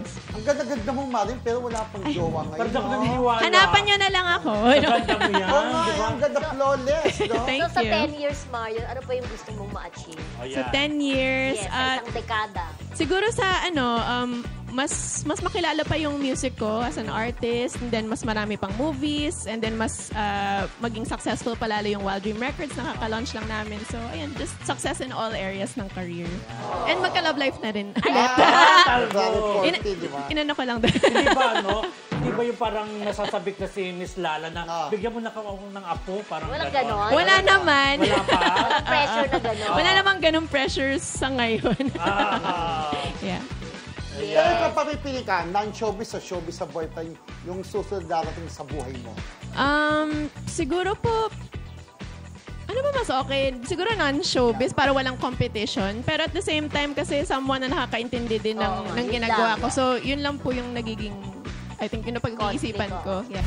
Yes. Ang ganda-ganda mong Marin, pero wala pang jowa ngayon. Pero ako naniniwala. Hanapan nyo na lang ako. Ganda mo yan. Oo nga, ang ganda flawless, no? Thank So sa you. 10 years, Marion, ano pa yung gusto mong ma-achieve? So 10 years. Yes, sa isang dekada. Siguro sa mas makilala pa yung music ko as an artist, and then mas marami pang movies, and then mas maging successful palalo yung Wild Dream Records, nakaka-launch lang namin. So, ayan, just success in all areas ng career. And magka-love life na rin. Inano ko lang din. Hindi ba, no? Hindi ba yung parang nasasabik na si Miss Lala na bigyan mo na kawawang ng apo? Parang Walang ganon? Wala naman. Wala pa? Walang pressure na ganon? Wala namang ganong pressure sa ngayon. Yeah. Pero ikaw papipili ka, non-showbiz o showbiz sa boyfriend, yung susunod darating sa buhay mo? Siguro po, ano ba mas okay? Siguro non-showbiz para walang competition. Pero at the same time, kasi someone na nakakaintindi din ng ginagawa ko. So, yun lang po yung nagiging, I think, yun na pag-iisipan ko. Yeah.